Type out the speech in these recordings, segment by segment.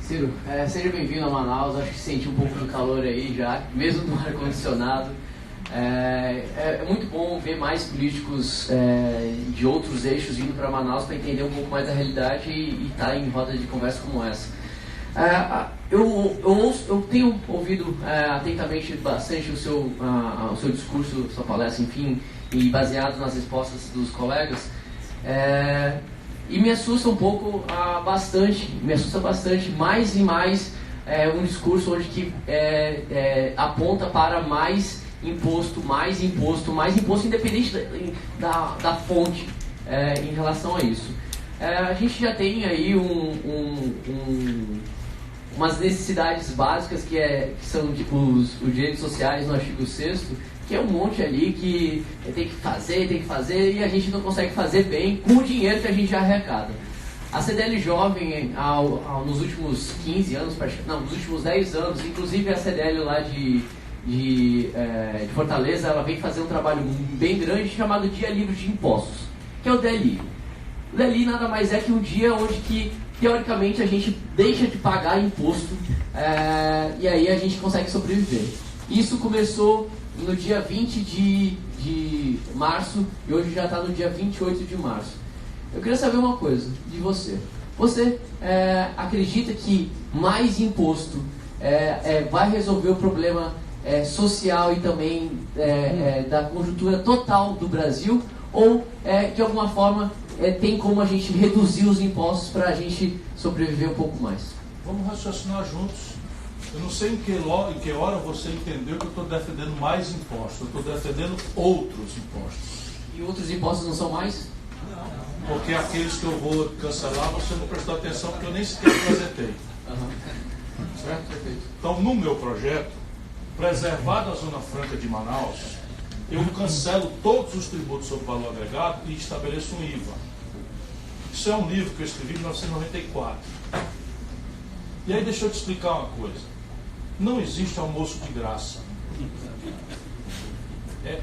Ciro, seja bem-vindo a Manaus. Acho que senti um pouco do calor aí já, mesmo no ar-condicionado. É muito bom ver mais políticos de outros eixos vindo para Manaus para entender um pouco mais da realidade e estar em roda de conversa como essa. Eu tenho ouvido atentamente bastante o seu discurso, sua palestra, enfim, e baseado nas respostas dos colegas. E me assusta um pouco, bastante, mais e mais um discurso onde que aponta para mais imposto, independente da fonte em relação a isso. A gente já tem aí umas necessidades básicas que são tipo os direitos sociais no artigo 6º, que é um monte ali que tem que fazer e a gente não consegue fazer bem com o dinheiro que a gente já arrecada. A CDL Jovem, nos últimos 15 anos, nos últimos 10 anos, inclusive a CDL lá de Fortaleza, ela vem fazer um trabalho bem grande chamado Dia Livre de Impostos, que é o DLI. O DLI nada mais é que um dia onde que, teoricamente, a gente deixa de pagar imposto e aí a gente consegue sobreviver. Isso começou no dia 20 de março e hoje já está no dia 28 de março. Eu queria saber uma coisa de você. Você acredita que mais imposto vai resolver o problema social e também da conjuntura total do Brasil? Ou, de alguma forma, tem como a gente reduzir os impostos para a gente sobreviver um pouco mais? Vamos raciocinar juntos. Eu não sei em que hora você entendeu que eu estou defendendo mais impostos. Eu estou defendendo outros impostos. E outros impostos não são mais? Não. Porque aqueles que eu vou cancelar, você não prestou atenção porque eu nem sequer apresentei. Certo? Perfeito. Então, no meu projeto, preservada a Zona Franca de Manaus, eu cancelo todos os tributos sobre valor agregado e estabeleço um IVA. Isso é um livro que eu escrevi em 1994. E aí deixa eu te explicar uma coisa. Não existe almoço de graça.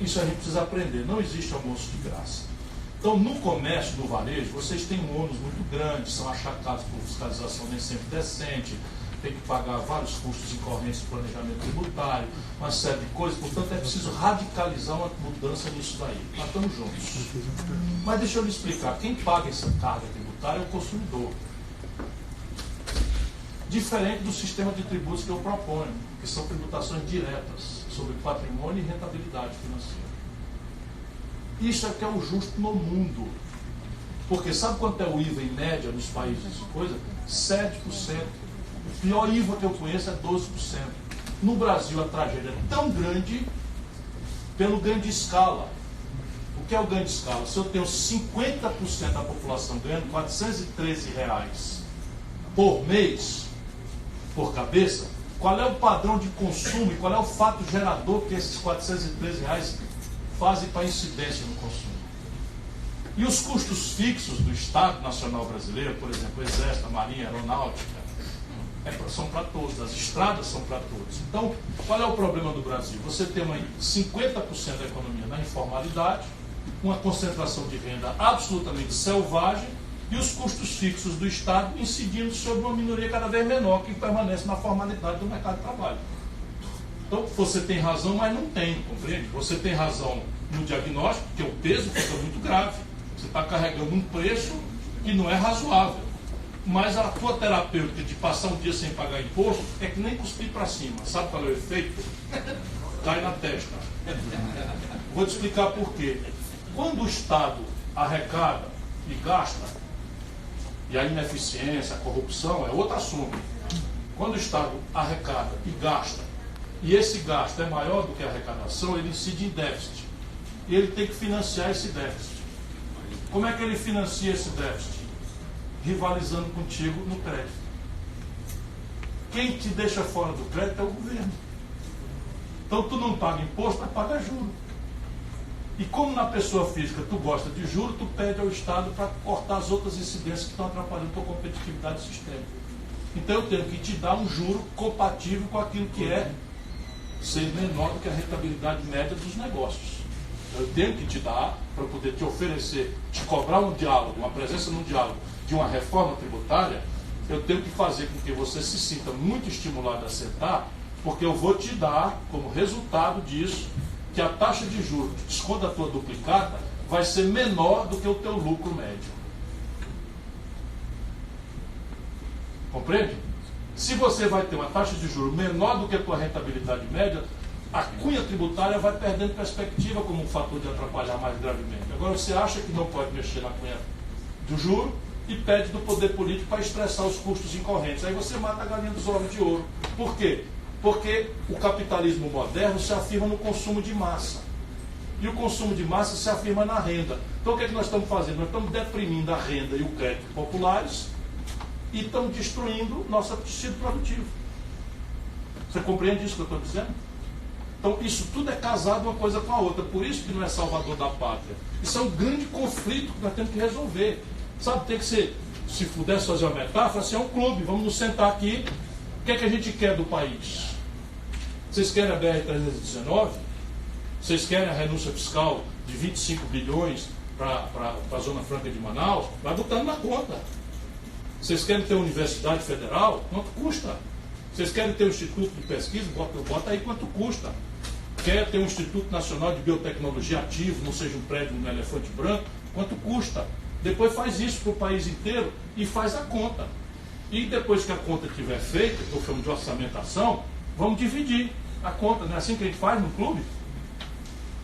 Isso a gente precisa aprender. Não existe almoço de graça. Então, no comércio, no varejo, vocês têm um ônus muito grande, são achatados por fiscalização nem sempre decente, tem que pagar vários custos incorrentes de planejamento tributário, uma série de coisas. Portanto, é preciso radicalizar uma mudança nisso daí. Nós estamos juntos. Mas deixa eu lhe explicar. Quem paga essa carga tributária é o consumidor. Diferente do sistema de tributos que eu proponho, que são tributações diretas sobre patrimônio e rentabilidade financeira. Isso é que é o justo no mundo. Porque sabe quanto é o IVA em média nos países? 7%. O pior IVA que eu conheço é 12%. No Brasil a tragédia é tão grande pelo ganho de escala. O que é o ganho de escala? Se eu tenho 50% da população ganhando R$413 por mês, por cabeça, qual é o padrão de consumo e qual é o fato gerador que esses R$413 fazem para incidência no consumo? E os custos fixos do Estado Nacional Brasileiro, por exemplo, Exército, Marinha, Aeronáutica, são para todos, as estradas são para todos. Então, qual é o problema do Brasil? Você tem 50% da economia na informalidade, uma concentração de renda absolutamente selvagem, e os custos fixos do Estado incidindo sobre uma minoria cada vez menor que permanece na formalidade do mercado de trabalho. Então, você tem razão, mas não tem, compreende? Você tem razão no diagnóstico, porque o peso fica muito grave. Você está carregando um preço que não é razoável. Mas a tua terapêutica de passar um dia sem pagar imposto é que nem cuspir para cima. Sabe qual é o efeito? Cai na testa. Vou te explicar por quê. Quando o Estado arrecada e gasta, e a ineficiência, a corrupção é outro assunto. Quando o Estado arrecada e gasta, e esse gasto é maior do que a arrecadação, ele incide em déficit. E ele tem que financiar esse déficit. Como é que ele financia esse déficit? Rivalizando contigo no crédito. Quem te deixa fora do crédito é o governo. Então tu não paga imposto, mas paga juro. E como na pessoa física tu gosta de juro, tu pede ao Estado para cortar as outras incidências que estão atrapalhando a tua competitividade sistêmica. Então eu tenho que te dar um juro compatível com aquilo que é ser menor do que a rentabilidade média dos negócios. Eu tenho que te dar para poder te oferecer, te cobrar um diálogo, uma presença num diálogo de uma reforma tributária eu tenho que fazer com que você se sinta muito estimulado a sentar, porque eu vou te dar, como resultado disso, que a taxa de juros que desconta a tua duplicata vai ser menor do que o teu lucro médio. Compreende? Se você vai ter uma taxa de juros menor do que a tua rentabilidade média, a cunha tributária vai perdendo perspectiva como um fator de atrapalhar mais gravemente. Agora, você acha que não pode mexer na cunha do juro e pede do poder político para estressar os custos incorrentes. Aí você mata a galinha dos ovos de ouro. Por quê? Porque o capitalismo moderno se afirma no consumo de massa. E o consumo de massa se afirma na renda. Então o que é que nós estamos fazendo? Nós estamos deprimindo a renda e o crédito populares e estamos destruindo nosso tecido produtivo. Você compreende isso que eu estou dizendo? Então isso tudo é casado uma coisa com a outra. Por isso que não é salvador da pátria. Isso é um grande conflito que nós temos que resolver. Sabe, tem que ser, se pudesse fazer uma metáfora, assim, é um clube. Vamos nos sentar aqui. O que é que a gente quer do país? Vocês querem a BR-319? Vocês querem a renúncia fiscal de 25 bilhões para a Zona Franca de Manaus? Vai botando na conta. Vocês querem ter uma universidade federal? Quanto custa? Vocês querem ter um instituto de pesquisa? Bota aí quanto custa. Quer ter um Instituto Nacional de Biotecnologia ativo, não seja um prédio no Elefante Branco? Quanto custa? Depois faz isso para o país inteiro e faz a conta. E depois que a conta estiver feita, que eu chamo de orçamentação, vamos dividir a conta. Não é assim que a gente faz no clube?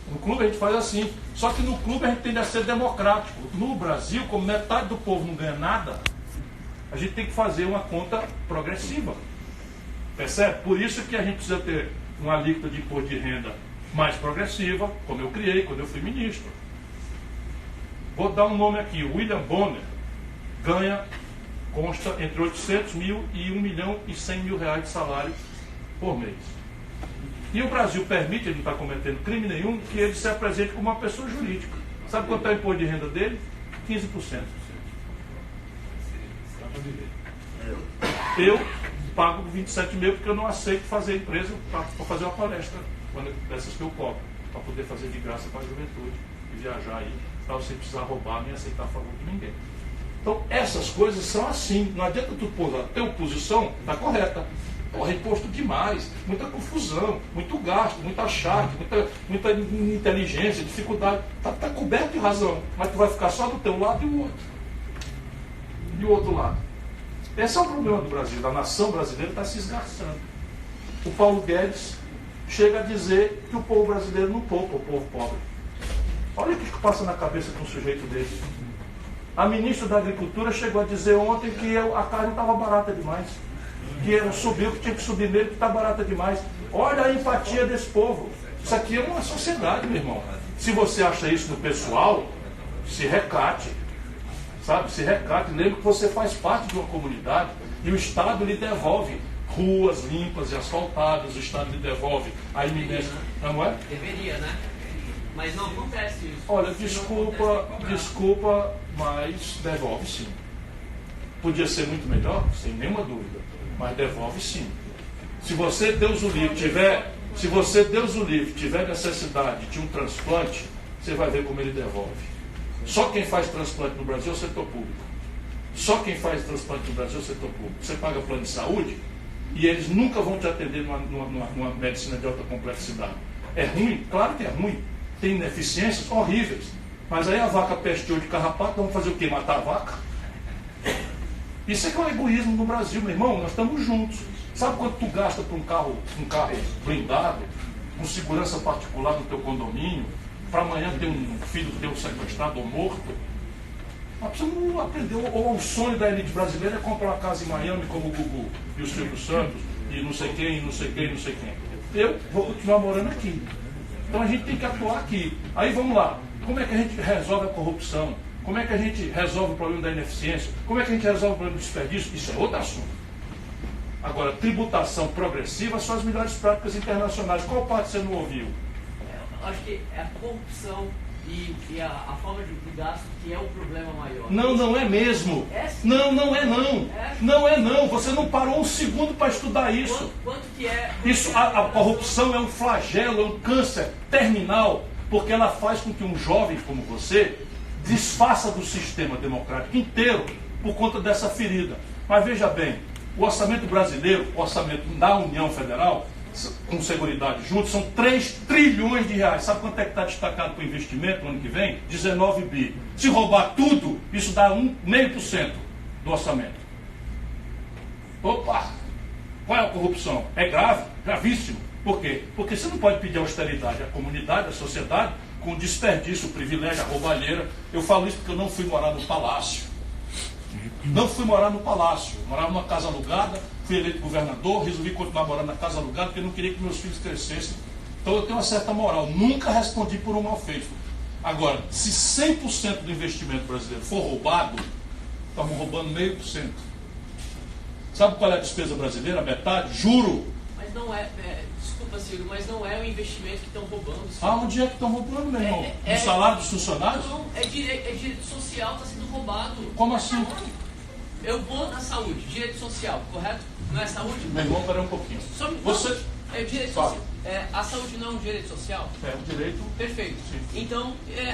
No clube a gente faz assim. Só que no clube a gente tende a ser democrático. No Brasil, como metade do povo não ganha nada, a gente tem que fazer uma conta progressiva. Percebe? Por isso que a gente precisa ter uma alíquota de imposto de renda mais progressiva, como eu criei quando eu fui ministro. Vou dar um nome aqui. William Bonner ganha, consta entre 800 mil e 1 milhão e 100 mil reais de salário por mês. E o Brasil permite, ele não está cometendo crime nenhum, que ele se apresente como uma pessoa jurídica. Sabe quanto é o imposto de renda dele? 15%. Eu pago 27 mil porque eu não aceito fazer empresa para fazer uma palestra, dessas que eu cobro, para poder fazer de graça para a juventude e viajar aí, para você precisar roubar nem aceitar a favor de ninguém. Então, essas coisas são assim. Não adianta tu pôr a tua posição, está correta. Porra, imposto demais, muita confusão, muito gasto, muita charge, muita inteligência, dificuldade. Está coberto de razão, mas tu vai ficar só do teu lado e o outro. E o outro lado. Esse é o problema do Brasil, da nação brasileira está se esgarçando. O Paulo Guedes chega a dizer que o povo brasileiro não poupa o povo pobre. Olha o que passa na cabeça de um sujeito desse. A ministra da Agricultura chegou a dizer ontem que a carne estava barata demais. Que subiu, que tinha que subir mesmo, que está barata demais. Olha a empatia desse povo. Isso aqui é uma sociedade, meu irmão. Se você acha isso no pessoal, se recate. Sabe? Se recate. Lembre que você faz parte de uma comunidade e o Estado lhe devolve ruas limpas e asfaltadas, o Estado lhe devolve a iminência. Não é? Deveria, né? Mas não acontece isso. Olha, desculpa, mas devolve sim. Podia ser muito melhor, sem nenhuma dúvida, mas devolve sim. Se você, Deus o livre, tiver necessidade de um transplante, você vai ver como ele devolve. Só quem faz transplante no Brasil é o setor público. Só quem faz transplante no Brasil é o setor público. Você paga plano de saúde e eles nunca vão te atender numa medicina de alta complexidade. É ruim? Claro que é ruim. Tem ineficiências horríveis. Mas aí a vaca pesteou de carrapato, vamos fazer o quê? Matar a vaca? Isso é que é o egoísmo no Brasil, meu irmão. Nós estamos juntos. Sabe quanto tu gasta por um carro blindado, com segurança particular no teu condomínio, para amanhã ter um filho teu sequestrado ou morto? Nós precisamos aprender. Ou o sonho da elite brasileira é comprar uma casa em Miami como o Gugu e o Silvio Santos, e não sei quem, não sei quem, não sei quem. Eu vou continuar morando aqui. Então a gente tem que atuar aqui. Aí vamos lá. Como é que a gente resolve a corrupção? Como é que a gente resolve o problema da ineficiência? Como é que a gente resolve o problema do desperdício? Isso é outro assunto. Agora, tributação progressiva são as melhores práticas internacionais. Qual parte você não ouviu? Acho que é a corrupção e a forma de gasto que é o problema maior. Não, não é mesmo. Não, não é não. Não é não. Você não parou um segundo para estudar isso. Quanto que é? Isso, a corrupção é um flagelo, é um câncer terminal, porque ela faz com que um jovem como você desfaça do sistema democrático inteiro por conta dessa ferida. Mas veja bem, o orçamento brasileiro, o orçamento da União Federal, com Seguridade junto, são 3 trilhões de reais. Sabe quanto é que está destacado para o investimento no ano que vem? 19 bi. Se roubar tudo, isso dá 0,5% do orçamento. Opa! Qual é a corrupção? É grave, gravíssimo. Por quê? Porque você não pode pedir austeridade à comunidade, à sociedade, com desperdício, privilégio, a roubalheira. Eu falo isso porque eu não fui morar no palácio. Não fui morar no palácio. Eu morava numa casa alugada, fui eleito governador, resolvi continuar morando na casa alugada porque eu não queria que meus filhos crescessem. Então eu tenho uma certa moral. Nunca respondi por um mal feito. Agora, se 100% do investimento brasileiro for roubado, estamos roubando 0,5%. Sabe qual é a despesa brasileira? Metade? Juro. Mas não desculpa, Ciro, mas não é o investimento que estão roubando. Ciro. Ah, onde é que estão roubando, meu irmão? No salário dos funcionários? Não, é direito social, está sendo roubado. Como assim? Eu vou na saúde, direito social, correto? Não é saúde? Meu irmão, peraí um pouquinho. Você... É direito social. A saúde não é um direito social? É um direito. Perfeito. Sim. Então,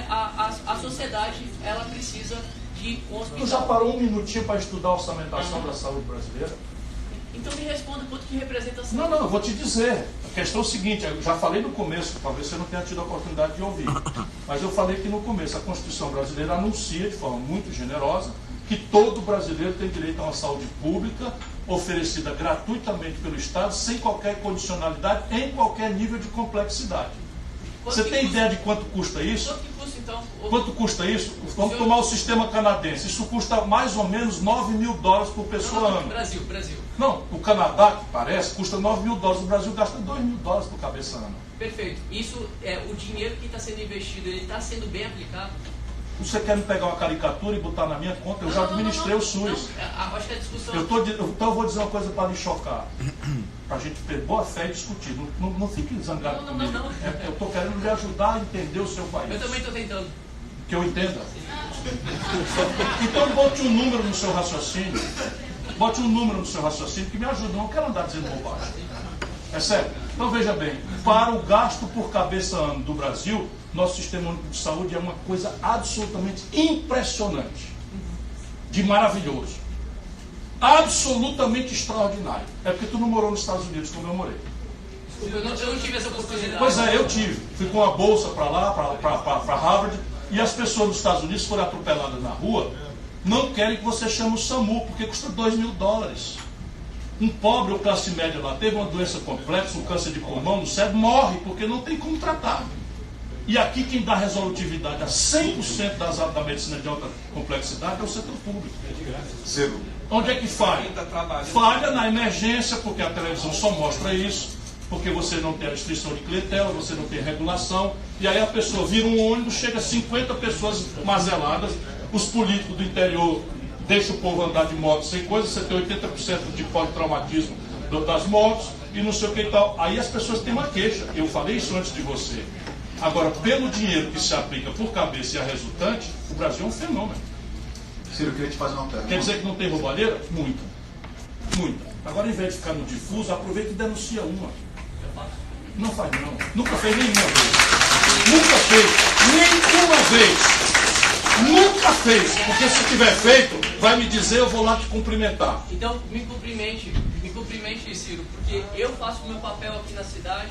a sociedade, ela precisa de um hospital. Tu já parou um minutinho para estudar a orçamentação da saúde brasileira? Então me responda quanto que representa a saúde. Não, eu vou te dizer. A questão é o seguinte, eu já falei no começo, talvez você não tenha tido a oportunidade de ouvir, mas eu falei que no começo a Constituição brasileira anuncia de forma muito generosa que todo brasileiro tem direito a uma saúde pública oferecida gratuitamente pelo Estado, sem qualquer condicionalidade, em qualquer nível de complexidade. Você tem ideia de quanto custa isso? Quanto que custa, então? Quanto custa isso? Vamos tomar o sistema canadense. Isso custa mais ou menos $9 mil por pessoa ano. Brasil. Não, o Canadá, que parece, custa $9 mil. O Brasil gasta $2 mil por cabeça ano. Perfeito. Isso é o dinheiro que está sendo investido, ele está sendo bem aplicado? Você quer me pegar uma caricatura e botar na minha conta? Eu já administrei o SUS. Acho que a discussão... Então eu vou dizer uma coisa para lhe chocar. Para a gente ter boa fé e discutir. Não fique zangado comigo. Não. Eu estou querendo lhe ajudar a entender o seu país. Eu também estou tentando. Que eu entenda. Então bote um número no seu raciocínio. Bote um número no seu raciocínio que me ajuda. Não quero andar dizendo bobagem. É sério? Então veja bem. Para o gasto por cabeça ano do Brasil, nosso sistema único de saúde é uma coisa absolutamente impressionante. De maravilhoso. Absolutamente extraordinário. É porque tu não morou nos Estados Unidos como eu morei. Eu não tive essa oportunidade. Pois é, eu tive. Fui com uma bolsa para lá, para Harvard, e as pessoas nos Estados Unidos foram atropeladas na rua, não querem que você chame o SAMU, porque custa $2 mil. Um pobre ou classe média lá teve uma doença complexa, um câncer de pulmão no cérebro, morre, porque não tem como tratar. E aqui quem dá resolutividade a 100% da medicina de alta complexidade é o setor público. Zero. Onde é que falha? Falha na emergência, porque a televisão só mostra isso, porque você não tem a restrição de clientela, você não tem regulação, e aí a pessoa vira um ônibus, chega 50 pessoas mazeladas, os políticos do interior deixam o povo andar de moto sem coisa, você tem 80% de politraumatismo das motos, e não sei o que e tal. Aí as pessoas têm uma queixa, eu falei isso antes de você. Agora, pelo dinheiro que se aplica por cabeça e a resultante, o Brasil é um fenômeno. Ciro, eu queria te fazer uma pergunta. Quer dizer que não tem roubalheira? Muita. Muita. Agora, ao invés de ficar no difuso, aproveita e denuncia uma. Não faz não. Nunca fez nenhuma vez. Nunca fez. Nenhuma vez. Nunca fez. Porque se tiver feito, vai me dizer, eu vou lá te cumprimentar. Então, me cumprimente, Ciro, porque eu faço o meu papel aqui na cidade.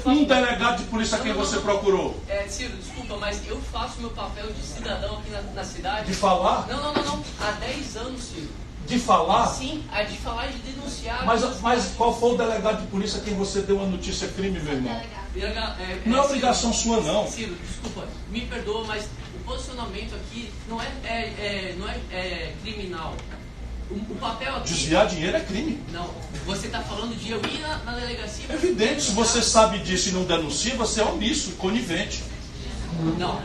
Um delegado de polícia a quem você procurou? Ciro, desculpa, mas eu faço o meu papel de cidadão aqui na cidade. De falar? Não. Há 10 anos, Ciro. De falar? Sim, de falar e de denunciar. Mas qual foi o delegado de polícia a quem você deu a notícia crime, meu irmão? Não é obrigação sua, não. Ciro, desculpa, me perdoa, mas o posicionamento aqui não é criminal. O papel aqui... Desviar dinheiro é crime. Não, você está falando de eu ir na delegacia... É evidente, se você sabe disso e não denuncia, você é omisso, conivente. Não.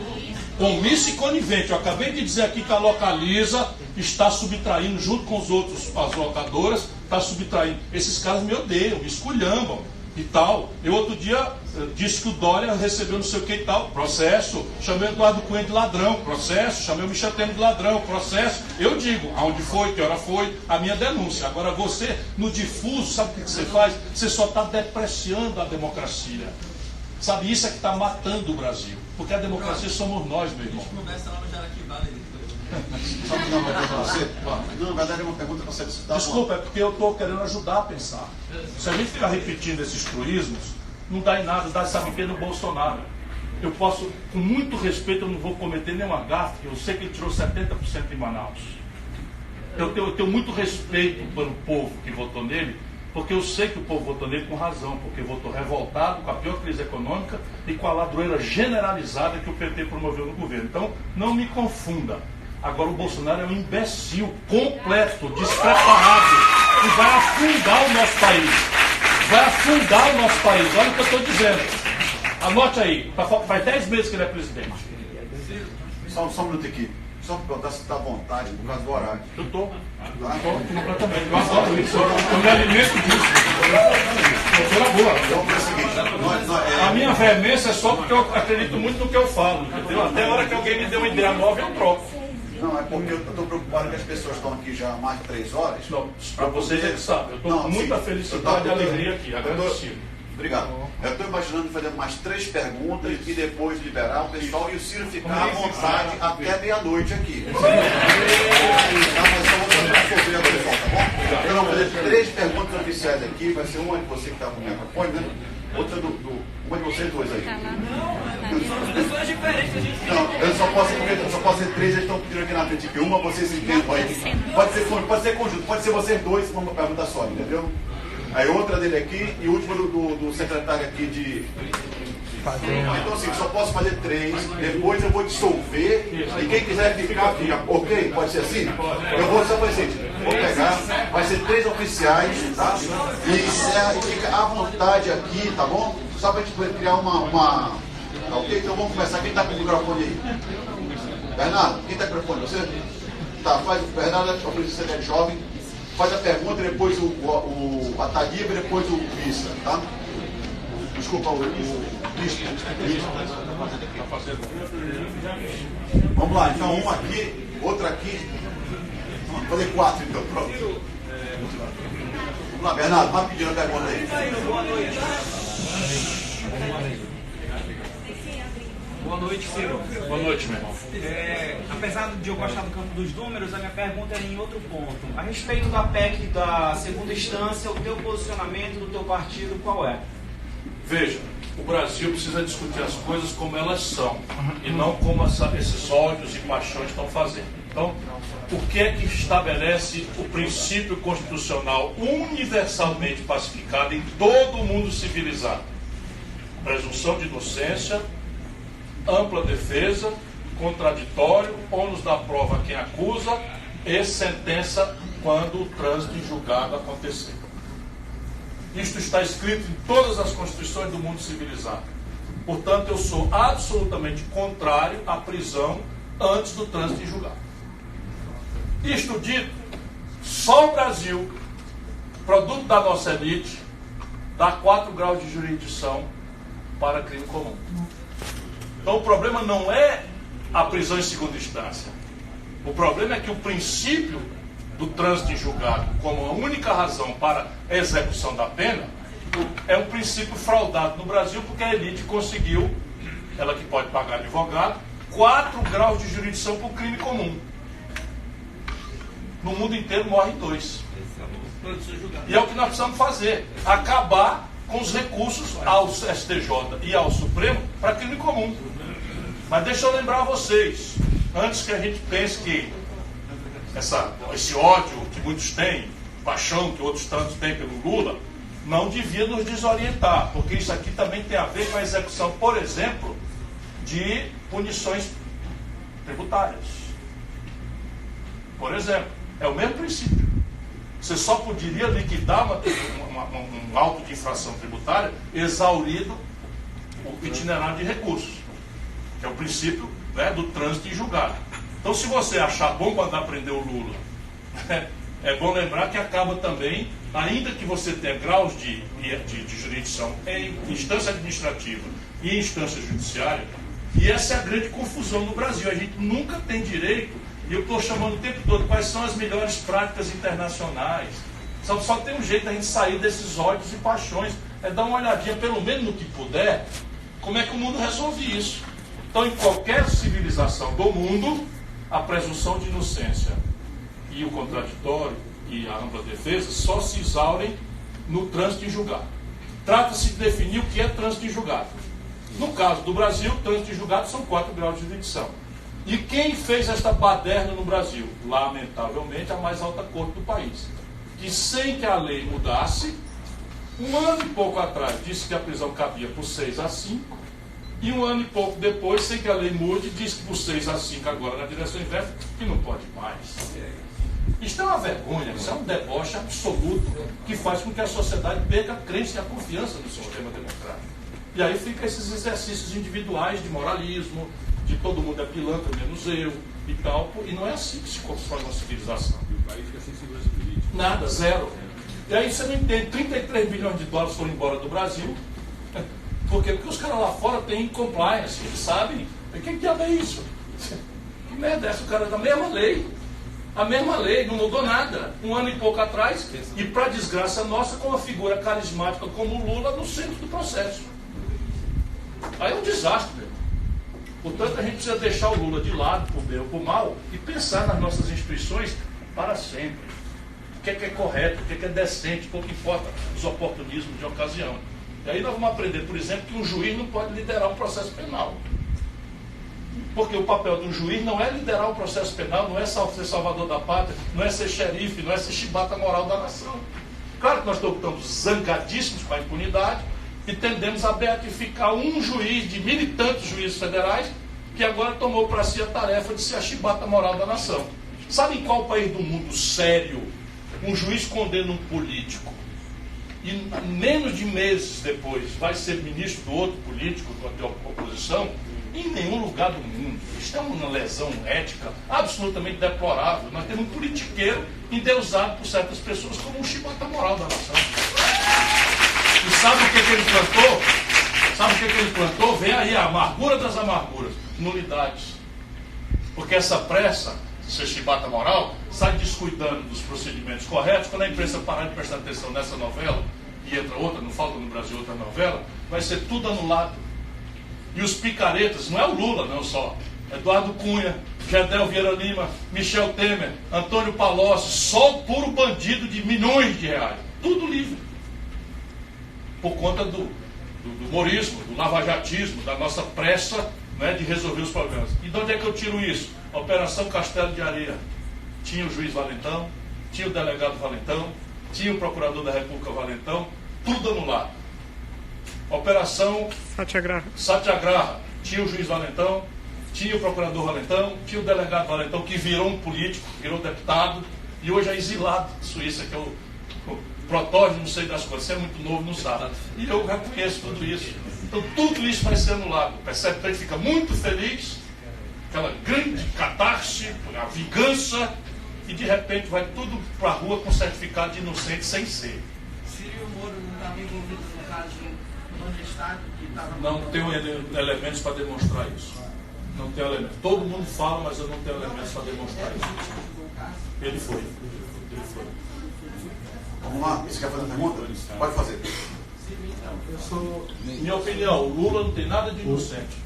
Omisso e conivente. Eu acabei de dizer aqui que a Localiza está subtraindo, junto com os outros, as locadoras, está subtraindo. Esses caras me odeiam, me esculhambam e tal. Eu outro dia disse que o Dória recebeu não sei o que e tal, processo. Chamei o Eduardo Cunha de ladrão, processo. Chamei o Michel Temer de ladrão, processo. Eu digo aonde foi, que hora foi, a minha denúncia. Agora você, no difuso, sabe o que você faz? Você só está depreciando a democracia. Sabe, isso é que está matando o Brasil. Porque a democracia somos nós, meu irmão. A gente começa lá no Jaraquibá, Só que não vai ter para você? Não, na verdade é uma pergunta para você citar. Desculpa, é porque eu estou querendo ajudar a pensar. Se a gente ficar repetindo esses truísmos, não dá em nada, dá sabe o que no Bolsonaro. Eu posso, com muito respeito, eu não vou cometer nenhuma gafe, eu sei que ele tirou 70% em Manaus. Eu tenho muito respeito pelo povo que votou nele, porque eu sei que o povo votou nele com razão, porque votou revoltado com a pior crise econômica e com a ladroeira generalizada que o PT promoveu no governo. Então, não me confunda. Agora, o Bolsonaro é um imbecil completo, despreparado, e vai afundar o nosso país. Vai afundar o nosso país. Olha o que eu estou dizendo. Anote aí, faz 10 meses que ele é presidente. Só um minuto aqui. Só para perguntar se está à vontade, por causa do horário. Eu estou completamente. Eu adoro isso. Eu me alimento disso. Pela boa. Então, é o seguinte, A minha veemência é só porque eu acredito muito no que eu falo, entendeu? Até a hora que alguém me dê uma ideia nova, eu troco. Não, é porque eu estou preocupado que as pessoas estão aqui já há mais de 3 horas. Não, para vocês é que sabem. Eu estou com muita felicidade e alegria aqui, agradecido. Obrigado. Eu estou imaginando fazer mais 3 perguntas e depois liberar o pessoal e o Ciro ficar à vontade até meia-noite aqui. Mas só vou tentar resolver agora, pessoal, tá bom? Eu vou fazer 3 perguntas oficiais aqui, vai ser uma de você que está com o microfone, né? Outra uma de vocês dois aí. Pessoas diferentes, a gente. Não, eu só posso ser 3, eles estão pedindo aqui na frente aqui. Uma vocês entendam aí. Pode ser conjunto, pode ser vocês dois, uma pergunta só, entendeu? Aí outra dele aqui e última do secretário aqui de... Então assim, só posso fazer 3, depois eu vou dissolver e quem quiser ficar, fica. Ok? Pode ser assim? Eu vou só fazer assim, vou pegar, vai ser 3 oficiais, tá? E encerra e fica à vontade aqui, tá bom? Só pra gente poder criar uma... Ok? Então vamos começar. Quem tá com o microfone aí? Bernardo, quem tá com o microfone? Você? Tá, faz o Bernardo, você é jovem. Faz a pergunta, depois a Taliba e depois o Vista, tá? Desculpa, o Vista. Vamos lá, então uma aqui, outra aqui. Vamos fazer 4 então, pronto. Vamos lá, Bernardo, rapidinho a pergunta aí. Boa noite. Boa noite, Ciro. Boa noite, meu irmão. Apesar de eu gostar do campo dos números, a minha pergunta é em outro ponto. A respeito da PEC da segunda instância, o teu posicionamento do teu partido qual é? Veja, o Brasil precisa discutir as coisas como elas são e não como esses ódios e paixões estão fazendo. Então, o que é que estabelece o princípio constitucional universalmente pacificado em todo o mundo civilizado? Presunção de inocência, ampla defesa, contraditório, ônus da prova a quem acusa e sentença quando o trânsito em julgado acontecer. Isto está escrito em todas as constituições do mundo civilizado. Portanto, eu sou absolutamente contrário à prisão antes do trânsito em julgado. Isto dito, só o Brasil, produto da nossa elite, dá 4 graus de jurisdição para crime comum. Então o problema não é a prisão em segunda instância. O problema é que o princípio do trânsito em julgado, como a única razão para a execução da pena, é um princípio fraudado no Brasil, porque a elite conseguiu, ela que pode pagar advogado, 4 graus de jurisdição por crime comum. No mundo inteiro morrem 2. E é o que nós precisamos fazer, acabar com os recursos ao STJ e ao Supremo para crime comum. Mas deixa eu lembrar a vocês, antes que a gente pense que esse ódio que muitos têm, paixão que outros tantos têm pelo Lula, não devia nos desorientar, porque isso aqui também tem a ver com a execução, por exemplo, de punições tributárias. Por exemplo, é o mesmo princípio. Você só poderia liquidar um auto de infração tributária exaurido o itinerário de recursos, que é o princípio, né, do trânsito em julgado. Então, se você achar bom mandar prender o Lula, é bom lembrar que acaba também, ainda que você tenha graus de jurisdição em instância administrativa e em instância judiciária, e essa é a grande confusão no Brasil. A gente nunca tem direito, e eu estou chamando o tempo todo, quais são as melhores práticas internacionais. Só tem um jeito da gente sair desses ódios e paixões, é dar uma olhadinha, pelo menos no que puder, como é que o mundo resolve isso. Então, em qualquer civilização do mundo, a presunção de inocência e o contraditório e a ampla defesa só se exaurem no trânsito em julgado. Trata-se de definir o que é trânsito em julgado. No caso do Brasil, trânsito em julgado são 4 graus de jurisdição. E quem fez esta baderna no Brasil? Lamentavelmente, a mais alta corte do país. Que sem que a lei mudasse, um ano e pouco atrás disse que a prisão cabia por 6 a 5, e um ano e pouco depois, sem que a lei mude, disse que por 6 a 5 agora na direção inversa, que não pode mais. Isso é uma vergonha, isso é um deboche absoluto que faz com que a sociedade perca a crença e a confiança no sistema democrático. E aí fica esses exercícios individuais de moralismo, de todo mundo é pilantra, menos eu, e tal, e não é assim que se constrói uma civilização. E o país fica sem segurança política. Nada, zero. E aí você não entende, 33 bilhões de dólares foram embora do Brasil, porque os caras lá fora têm compliance, eles sabem. O que diabo é isso? Que merda é essa? O cara da mesma lei. A mesma lei, não mudou nada. Um ano e pouco atrás, e para desgraça nossa, com uma figura carismática como o Lula no centro do processo. Aí é um desastre, meu. Portanto, a gente precisa deixar o Lula de lado, por bem ou por mal, e pensar nas nossas instituições para sempre. O que é correto, o que é decente, pouco importa os oportunismos de ocasião. E aí nós vamos aprender, por exemplo, que um juiz não pode liderar um processo penal. Porque o papel do juiz não é liderar um processo penal, não é ser salvador da pátria, não é ser xerife, não é ser chibata moral da nação. Claro que nós estamos zangadíssimos com a impunidade e tendemos a beatificar um juiz de 1.000 e tantos juízes federais que agora tomou para si a tarefa de ser a chibata moral da nação. Sabe em qual país do mundo sério um juiz condena um político e menos de meses depois vai ser ministro do outro político da oposição? Em nenhum lugar do mundo. Isso é uma lesão ética absolutamente deplorável. Nós temos um politiqueiro endeusado por certas pessoas como um chibata moral da nação. E sabe o que ele plantou? Sabe o que ele plantou? Vem aí a amargura das amarguras. Nulidades. Porque essa pressa de ser chibata moral sai descuidando dos procedimentos corretos. Quando a imprensa parar de prestar atenção nessa novela e entra outra, não falta no Brasil outra novela, vai ser tudo anulado. E os picaretas, não é o Lula não só, Eduardo Cunha, Gedel Vieira Lima, Michel Temer, Antônio Palocci, só o puro bandido de milhões de reais, tudo livre. Por conta do humorismo, do lavajatismo, da nossa pressa, né, de resolver os problemas. E de onde é que eu tiro isso? Operação Castelo de Areia. Tinha o juiz Valentão, tinha o delegado Valentão, tinha o procurador da República Valentão, tudo anulado. Operação Satyagraha. Tinha o juiz Valentão, tinha o procurador Valentão, tinha o delegado Valentão, que virou um político, virou deputado, e hoje é exilado de Suíça, que é o protótipo, não sei das coisas, você é muito novo, não sabe. E eu reconheço tudo isso. Então tudo isso vai ser anulado. Percebe? Então a gente fica muito feliz, aquela grande catarse, a vingança, e de repente vai tudo para a rua com certificado de inocente sem ser. Ciro Moro não estava envolvido no caso do Estado que estava... Não tenho elementos para demonstrar isso. Não tenho elementos. Todo mundo fala, mas eu não tenho elementos para demonstrar isso. Ele foi. Vamos lá, você quer fazer pergunta? Pode fazer. Minha opinião, o Lula não tem nada de inocente.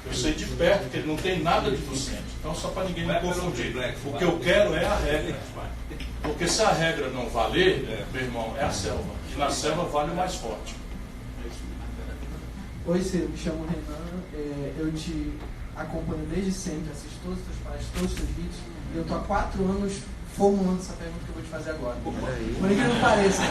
Eu sei de perto que ele não tem nada de inocente. Então, só para ninguém me confundir. O que eu quero é a regra. Porque se a regra não valer, meu irmão, é a selva. E na selva vale o mais forte. Oi, Ciro, me chamo Renan. Eu te acompanho desde sempre, assisto todos os teus palestras, todos os teus vídeos. E eu estou há 4 anos formulando essa pergunta que eu vou te fazer agora. Por que não pareça?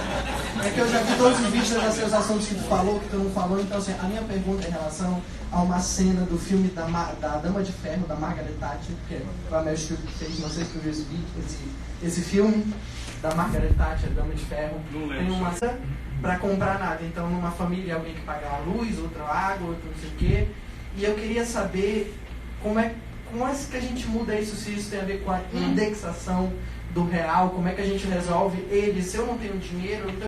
É que eu já vi todos os vídeos, eu já sei os assuntos que tu falou, que tu não falou. Então, assim, a minha pergunta é em relação a uma cena do filme da Dama de Ferro, da Margaret Thatcher, que é a Meryl Streep que fez, não sei se tu viu esse filme da Margaret Thatcher, Dama de Ferro. Tem uma cena para comprar nada. Então, numa família, alguém que paga a luz, outra água, outro não sei o quê. E eu queria saber como é que a gente muda isso, se isso tem a ver com a indexação do real, como é que a gente resolve ele, se eu não tenho dinheiro, então